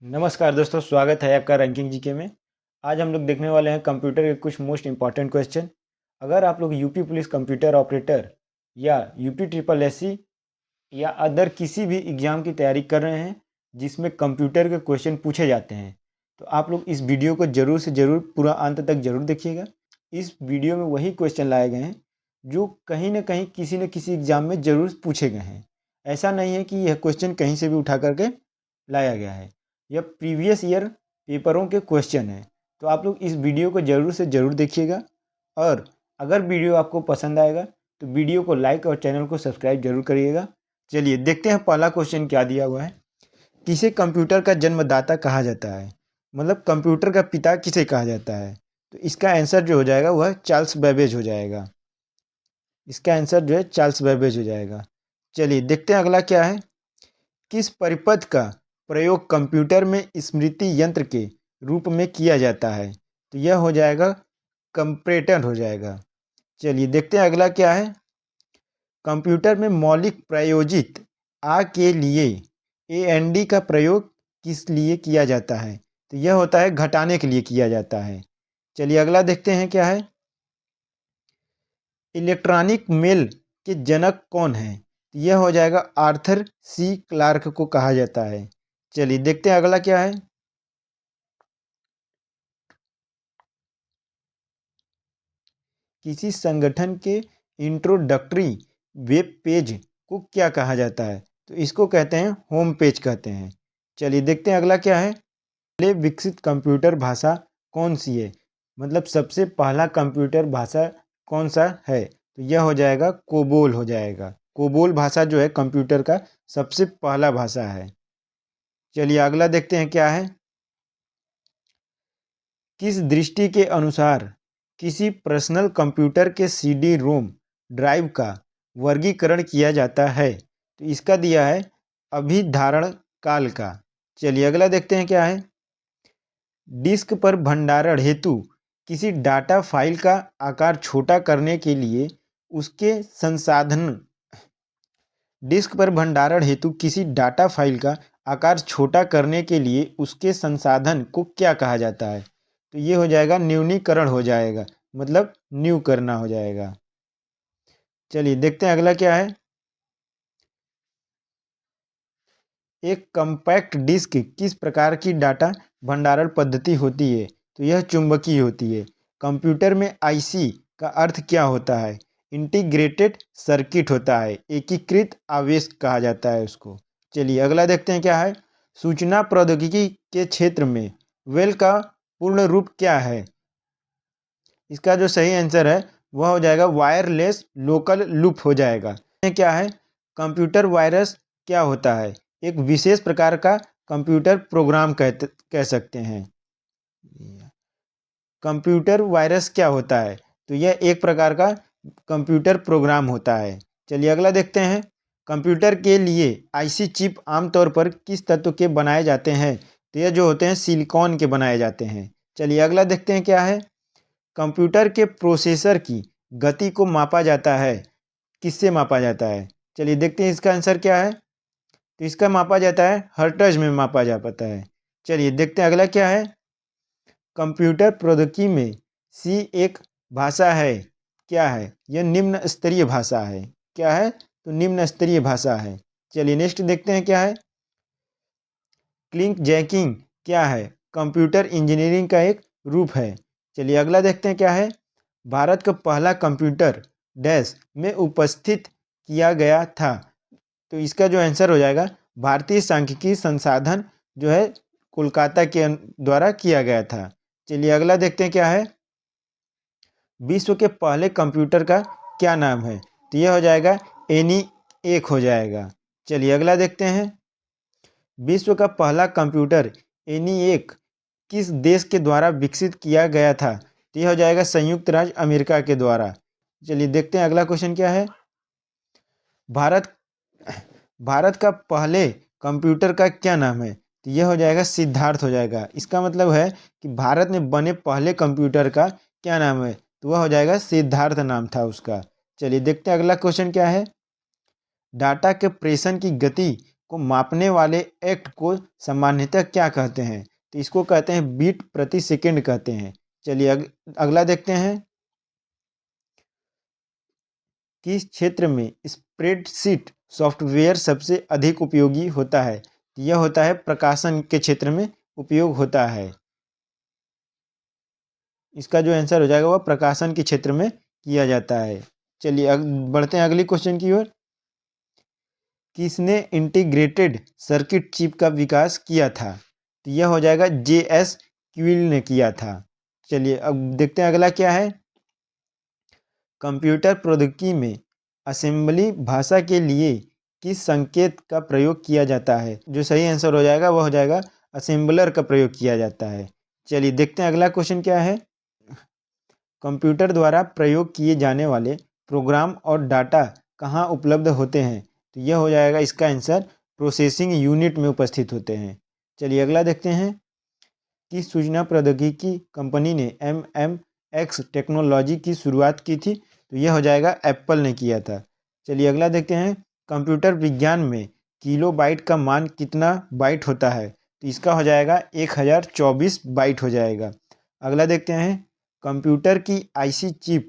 नमस्कार दोस्तों, स्वागत है आपका रैंकिंग जीके में। आज हम लोग देखने वाले हैं कंप्यूटर के कुछ मोस्ट इंपॉर्टेंट क्वेश्चन। अगर आप लोग यूपी पुलिस कंप्यूटर ऑपरेटर या यूपी ट्रिपल एससी या अदर किसी भी एग्ज़ाम की तैयारी कर रहे हैं जिसमें कंप्यूटर के क्वेश्चन पूछे जाते हैं, तो आप लोग इस वीडियो को ज़रूर से ज़रूर पूरा अंत तक ज़रूर देखिएगा। इस वीडियो में वही क्वेश्चन लाए गए हैं जो कहीं ना कहीं किसी न किसी एग्ज़ाम में ज़रूर पूछे गए हैं। ऐसा नहीं है कि यह क्वेश्चन कहीं से भी उठा करके लाया गया है। यह प्रीवियस ईयर पेपरों के क्वेश्चन हैं। तो आप लोग इस वीडियो को ज़रूर से ज़रूर देखिएगा, और अगर वीडियो आपको पसंद आएगा तो वीडियो को लाइक और चैनल को सब्सक्राइब जरूर करिएगा। चलिए देखते हैं पहला क्वेश्चन क्या दिया हुआ है। किसे कंप्यूटर का जन्मदाता कहा जाता है? मतलब कंप्यूटर का पिता किसे कहा जाता है? तो इसका आंसर जो हो जाएगा वह चार्ल्स बेबेज हो जाएगा। इसका आंसर जो है चार्ल्स बेबेज हो जाएगा। चलिए देखते हैं अगला क्या है। किस परिपथ का प्रयोग कंप्यूटर में स्मृति यंत्र के रूप में किया जाता है? तो यह हो जाएगा कंपैरेटर हो जाएगा। चलिए देखते हैं अगला क्या है। कंप्यूटर में मौलिक प्रयोजित आ के लिए AND का प्रयोग किस लिए किया जाता है? तो यह होता है घटाने के लिए किया जाता है। चलिए अगला देखते हैं क्या है। इलेक्ट्रॉनिक मेल के जनक कौन है? तो यह हो जाएगा आर्थर सी क्लार्क को कहा जाता है। चलिए देखते हैं अगला क्या है। किसी संगठन के इंट्रोडक्टरी वेब पेज को क्या कहा जाता है? तो इसको कहते हैं होम पेज कहते हैं। चलिए देखते हैं अगला क्या है। पहले विकसित कंप्यूटर भाषा कौन सी है? मतलब सबसे पहला कंप्यूटर भाषा कौन सा है? तो यह हो जाएगा कोबोल हो जाएगा। कोबोल भाषा जो है कंप्यूटर का सबसे पहला भाषा है। चलिए अगला देखते हैं क्या है। किस दृष्टि के अनुसार किसी पर्सनल कंप्यूटर के CD-ROM ड्राइव का वर्गीकरण किया जाता है? तो इसका दिया है अभिधारण काल का। चलिए अगला देखते हैं क्या है। डिस्क पर भंडारण हेतु किसी डाटा फाइल का आकार छोटा करने के लिए उसके संसाधन डिस्क पर भंडारण हेतु किसी डाटा फाइल का आकार छोटा करने के लिए उसके संसाधन को क्या कहा जाता है? तो ये हो जाएगा न्यूनीकरण हो जाएगा, मतलब न्यू करना हो जाएगा। चलिए देखते हैं अगला क्या है। एक कम्पैक्ट डिस्क किस प्रकार की डाटा भंडारण पद्धति होती है? तो यह चुंबकीय होती है। कंप्यूटर में IC का अर्थ क्या होता है? इंटीग्रेटेड सर्किट होता है, एकीकृत आवेश कहा जाता है उसको। चलिए अगला देखते हैं क्या है। सूचना प्रौद्योगिकी के क्षेत्र में वेल का पूर्ण रूप क्या है? इसका जो सही आंसर है वह हो जाएगा वायरलेस लोकल लूप हो जाएगा। ये क्या है। कंप्यूटर वायरस क्या होता है? एक विशेष प्रकार का कंप्यूटर प्रोग्राम कह सकते हैं। कंप्यूटर वायरस क्या होता है? तो यह एक प्रकार का कंप्यूटर प्रोग्राम होता है। चलिए अगला देखते हैं। कंप्यूटर के लिए IC चिप आमतौर पर किस तत्व के बनाए जाते हैं? तो यह जो होते हैं सिलिकॉन के बनाए जाते हैं। चलिए अगला देखते हैं क्या है। कंप्यूटर के प्रोसेसर की गति को मापा जाता है, किससे मापा जाता है? चलिए देखते हैं इसका आंसर क्या है। तो इसका मापा जाता है हर्ट्ज में मापा जा पाता है। चलिए देखते हैं अगला क्या है। कंप्यूटर प्रौद्योगिकी में C एक भाषा है, क्या है? यह निम्न स्तरीय भाषा है। क्या है? तो निम्न स्तरीय भाषा है। चलिए नेक्स्ट देखते हैं क्या है। क्लिंक जैकिंग क्या है? कंप्यूटर इंजीनियरिंग का एक रूप है। चलिए अगला देखते हैं क्या है। भारत का पहला कंप्यूटर डैश में उपस्थित किया गया था? तो इसका जो आंसर हो जाएगा भारतीय सांख्यिकी संसाधन जो है कोलकाता के द्वारा किया गया था। चलिए अगला देखते हैं क्या है। विश्व के पहले कंप्यूटर का क्या नाम है? तो यह हो जाएगा ENIAC हो जाएगा। चलिए अगला देखते हैं। विश्व का पहला कंप्यूटर ENIAC किस देश के द्वारा विकसित किया गया था? तो यह हो जाएगा संयुक्त राज्य अमेरिका के द्वारा। चलिए देखते हैं अगला क्वेश्चन क्या है। भारत भारत का पहले कंप्यूटर का क्या नाम है? तो यह हो जाएगा सिद्धार्थ हो जाएगा। इसका मतलब है कि भारत में बने पहले कंप्यूटर का क्या नाम है? तो वह हो जाएगा सिद्धार्थ नाम था उसका। चलिए देखते हैं अगला क्वेश्चन क्या है। डाटा के प्रेषण की गति को मापने वाले एक्ट को सामान्यतः क्या कहते हैं? तो इसको कहते हैं बीट प्रति सेकंड कहते हैं। चलिए अगला देखते हैं। किस क्षेत्र में स्प्रेडशीट सॉफ्टवेयर सबसे अधिक उपयोगी होता है? यह होता है प्रकाशन के क्षेत्र में उपयोग होता है। इसका जो आंसर हो जाएगा वह प्रकाशन के क्षेत्र में किया जाता है। चलिए बढ़ते हैं अगली क्वेश्चन की ओर। किसने इंटीग्रेटेड सर्किट चिप का विकास किया था? तो यह हो जाएगा JS क्विल ने किया था। चलिए अब देखते हैं अगला क्या है। कंप्यूटर प्रौद्योगिकी में असेंबली भाषा के लिए किस संकेत का प्रयोग किया जाता है? जो सही आंसर हो जाएगा वह हो जाएगा असेंबलर का प्रयोग किया जाता है। चलिए देखते हैं अगला क्वेश्चन क्या है। कंप्यूटर द्वारा प्रयोग किए जाने वाले प्रोग्राम और डाटा कहाँ उपलब्ध होते हैं? तो यह हो जाएगा इसका आंसर प्रोसेसिंग यूनिट में उपस्थित होते हैं। चलिए अगला देखते हैं। किस सूचना प्रौद्योगिकी कंपनी ने MMX टेक्नोलॉजी की शुरुआत की थी? तो यह हो जाएगा एप्पल ने किया था। चलिए अगला देखते हैं। कंप्यूटर विज्ञान में किलोबाइट का मान कितना बाइट होता है? तो इसका हो जाएगा 1024 बाइट हो जाएगा। अगला देखते हैं। कंप्यूटर की IC चिप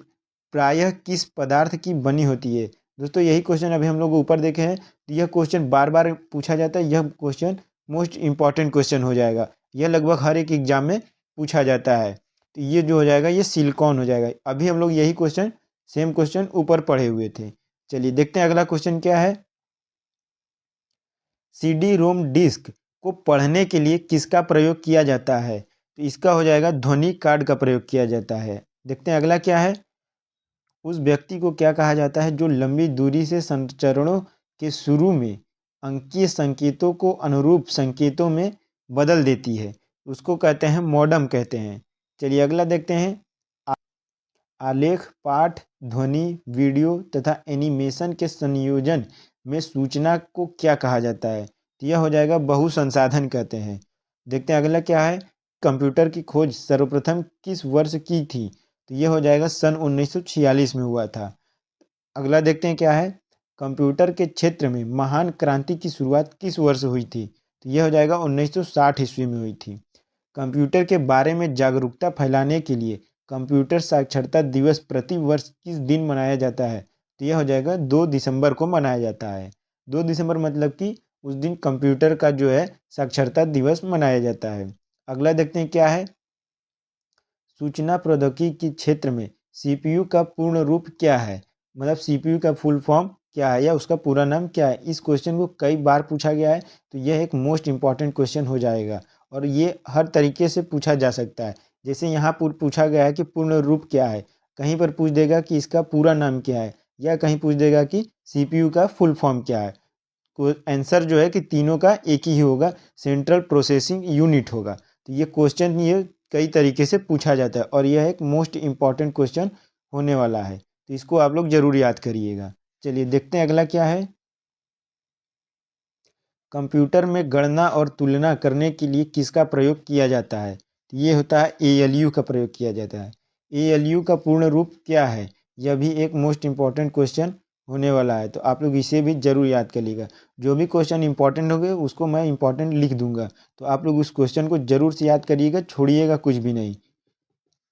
प्रायः किस पदार्थ की बनी होती है? दोस्तों यही क्वेश्चन अभी हम लोग ऊपर देखे हैं। तो यह क्वेश्चन बार बार पूछा जाता है। यह क्वेश्चन मोस्ट इंपॉर्टेंट क्वेश्चन हो जाएगा। यह लगभग हर एक एग्जाम में पूछा जाता है। तो ये जो हो जाएगा ये सिलिकॉन हो जाएगा। अभी हम लोग यही क्वेश्चन सेम क्वेश्चन ऊपर पढ़े हुए थे। चलिए देखते हैं अगला क्वेश्चन क्या है। CD-ROM डिस्क को पढ़ने के लिए किसका प्रयोग किया जाता है? तो इसका हो जाएगा ध्वनि कार्ड का प्रयोग किया जाता है। देखते हैं अगला क्या है। उस व्यक्ति को क्या कहा जाता है जो लंबी दूरी से संचरणों के शुरू में अंकीय संकेतों को अनुरूप संकेतों में बदल देती है? उसको कहते हैं मॉडम कहते हैं। चलिए अगला देखते हैं। आलेख, पाठ, ध्वनि, वीडियो तथा एनिमेशन के संयोजन में सूचना को क्या कहा जाता है? तो यह हो जाएगा बहुसंसाधन कहते हैं। देखते हैं अगला क्या है। कंप्यूटर की खोज सर्वप्रथम किस वर्ष की थी? तो यह हो जाएगा सन 1946 में हुआ था। अगला देखते हैं क्या है। कंप्यूटर के क्षेत्र में महान क्रांति की शुरुआत किस वर्ष हुई थी? तो यह हो जाएगा 1960 ईस्वी में हुई थी। कंप्यूटर के बारे में जागरूकता फैलाने के लिए कंप्यूटर साक्षरता दिवस प्रति वर्ष किस दिन मनाया जाता है? तो यह हो जाएगा 2 दिसंबर को मनाया जाता है। 2 दिसंबर मतलब कि उस दिन कंप्यूटर का जो है साक्षरता दिवस मनाया जाता है। अगला देखते हैं क्या है। सूचना प्रौद्योगिकी के क्षेत्र में CPU का पूर्ण रूप क्या है? मतलब CPU का फुल फॉर्म क्या है या उसका पूरा नाम क्या है? इस क्वेश्चन को कई बार पूछा गया है। तो यह एक मोस्ट इंपॉर्टेंट क्वेश्चन हो जाएगा और ये हर तरीके से पूछा जा सकता है। जैसे यहाँ पूछा गया है कि पूर्ण रूप क्या है, कहीं पर पूछ देगा कि इसका पूरा नाम क्या है, या कहीं पूछ देगा कि CPU का फुल फॉर्म क्या है। आंसर जो है कि तीनों का एक ही होगा, सेंट्रल प्रोसेसिंग यूनिट होगा। तो ये क्वेश्चन ये कई तरीके से पूछा जाता है और यह एक मोस्ट इंपॉर्टेंट क्वेश्चन होने वाला है। तो इसको आप लोग जरूर याद करिएगा। चलिए देखते हैं अगला क्या है। कंप्यूटर में गणना और तुलना करने के लिए किसका प्रयोग किया जाता है? तो ये होता है ALU का प्रयोग किया जाता है। ALU का पूर्ण रूप क्या है? यह भी एक मोस्ट इंपॉर्टेंट क्वेश्चन होने वाला है। तो आप लोग इसे भी जरूर याद करिएगा। जो भी क्वेश्चन इंपॉर्टेंट होंगे उसको मैं इंपॉर्टेंट लिख दूंगा, तो आप लोग उस क्वेश्चन को जरूर से याद करिएगा, छोड़िएगा कुछ भी नहीं।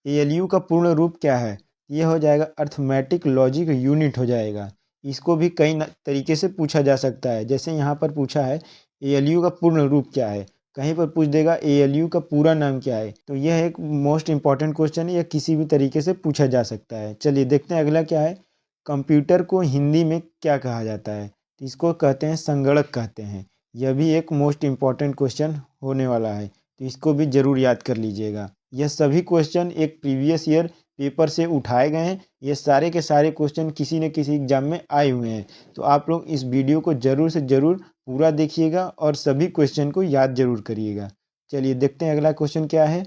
ALU का पूर्ण रूप क्या है? ये हो जाएगा अर्थमेटिक लॉजिक यूनिट हो जाएगा। इसको भी कई तरीके से पूछा जा सकता है। जैसे यहाँ पर पूछा है ALU का पूर्ण रूप क्या है, कहीं पर पूछ देगा ALU का पूरा नाम क्या है। तो यह एक मोस्ट इंपॉर्टेंट क्वेश्चन है, यह किसी भी तरीके से पूछा जा सकता है। चलिए देखते हैं अगला क्या है। कंप्यूटर को हिंदी में क्या कहा जाता है? तो इसको कहते हैं संगणक कहते हैं। यह भी एक मोस्ट इंपॉर्टेंट क्वेश्चन होने वाला है, तो इसको भी जरूर याद कर लीजिएगा। यह सभी क्वेश्चन एक प्रीवियस ईयर पेपर से उठाए गए हैं। ये सारे के सारे क्वेश्चन किसी न किसी एग्जाम में आए हुए हैं। तो आप लोग इस वीडियो को जरूर से जरूर पूरा देखिएगा और सभी क्वेश्चन को याद जरूर करिएगा। चलिए देखते हैं अगला क्वेश्चन क्या है।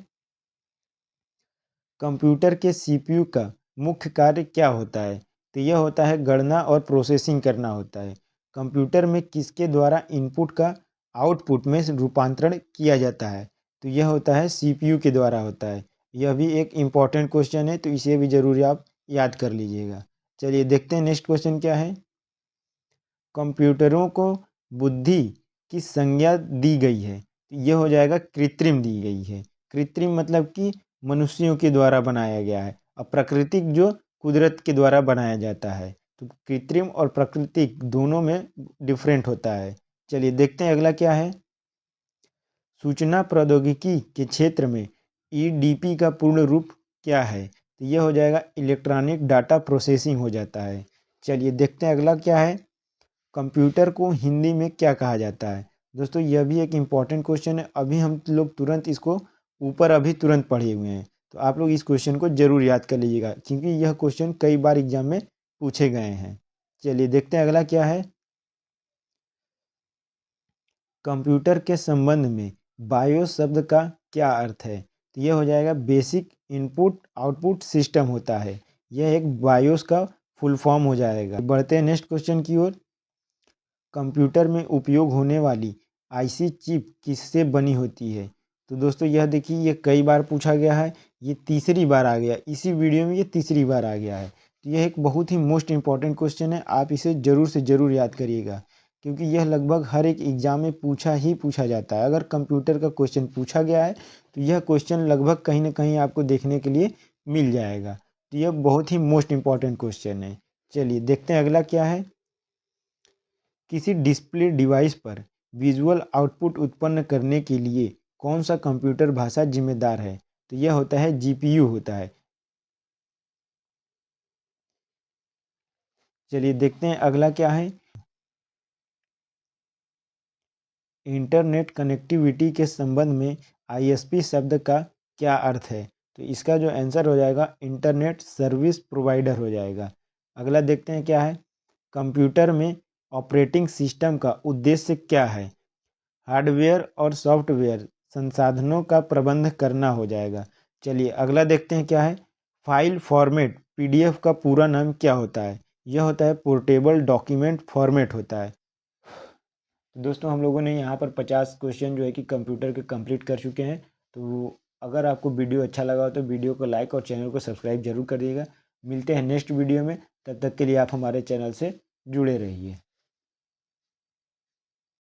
कंप्यूटर के CPU का मुख्य कार्य क्या होता है? तो यह होता है गणना और प्रोसेसिंग करना होता है। कंप्यूटर में किसके द्वारा इनपुट का आउटपुट में रूपांतरण किया जाता है? तो यह होता है CPU के द्वारा होता है। यह भी एक इम्पॉर्टेंट क्वेश्चन है, तो इसे भी जरूर आप याद कर लीजिएगा। चलिए देखते हैं नेक्स्ट क्वेश्चन क्या है। कंप्यूटरों को बुद्धि की संज्ञा दी गई है, तो ये हो जाएगा कृत्रिम दी गई है। कृत्रिम मतलब कि मनुष्यों के द्वारा बनाया गया है, और प्राकृतिक जो कुदरत के द्वारा बनाया जाता है। तो कृत्रिम और प्राकृतिक दोनों में डिफरेंट होता है। चलिए देखते हैं अगला क्या है। सूचना प्रौद्योगिकी के क्षेत्र में ईडीपी का पूर्ण रूप क्या है? तो ये हो जाएगा इलेक्ट्रॉनिक डाटा प्रोसेसिंग हो जाता है। चलिए देखते हैं अगला क्या है। कंप्यूटर को हिंदी में क्या कहा जाता है? दोस्तों यह भी एक इम्पॉर्टेंट क्वेश्चन है। अभी हम लोग तुरंत इसको ऊपर अभी तुरंत पढ़े हुए हैं, तो आप लोग इस क्वेश्चन को जरूर याद कर लीजिएगा, क्योंकि यह क्वेश्चन कई बार एग्जाम में पूछे गए हैं। चलिए देखते हैं अगला क्या है। कंप्यूटर के संबंध में बायोस शब्द का क्या अर्थ है? तो यह हो जाएगा बेसिक इनपुट आउटपुट सिस्टम होता है। यह एक बायोस का फुल फॉर्म हो जाएगा। बढ़ते हैं नेक्स्ट क्वेश्चन की ओर। कंप्यूटर में उपयोग होने वाली आईसी चिप किससे बनी होती है? तो दोस्तों यह देखिए, ये कई बार पूछा गया है, ये तीसरी बार आ गया इसी वीडियो में, ये तीसरी बार आ गया है। तो यह एक बहुत ही मोस्ट इंपॉर्टेंट क्वेश्चन है, आप इसे ज़रूर से ज़रूर याद करिएगा, क्योंकि यह लगभग हर एक एग्जाम में पूछा जाता है। अगर कंप्यूटर का क्वेश्चन पूछा गया है तो यह क्वेश्चन लगभग कहीं ना कहीं आपको देखने के लिए मिल जाएगा। तो यह बहुत ही मोस्ट इंपॉर्टेंट क्वेश्चन है। चलिए देखते हैं अगला क्या है। किसी डिस्प्ले डिवाइस पर विजुअल आउटपुट उत्पन्न करने के लिए कौन सा कंप्यूटर भाषा जिम्मेदार है? तो यह होता है जीपीयू होता है। चलिए देखते हैं अगला क्या है। इंटरनेट कनेक्टिविटी के संबंध में आईएसपी शब्द का क्या अर्थ है? तो इसका जो आंसर हो जाएगा इंटरनेट सर्विस प्रोवाइडर हो जाएगा। अगला देखते हैं क्या है। कंप्यूटर में ऑपरेटिंग सिस्टम का उद्देश्य क्या है? हार्डवेयर और सॉफ्टवेयर संसाधनों का प्रबंध करना हो जाएगा। चलिए अगला देखते हैं क्या है। फाइल फॉर्मेट पीडीएफ का पूरा नाम क्या होता है? यह होता है पोर्टेबल डॉक्यूमेंट फॉर्मेट होता है। तो दोस्तों हम लोगों ने यहाँ पर 50 क्वेश्चन जो है कि कंप्यूटर के कंप्लीट कर चुके हैं। तो अगर आपको वीडियो अच्छा लगा हो तो वीडियो को लाइक और चैनल को सब्सक्राइब जरूर करिएगा। मिलते हैं नेक्स्ट वीडियो में, तब तक के लिए आप हमारे चैनल से जुड़े रहिए।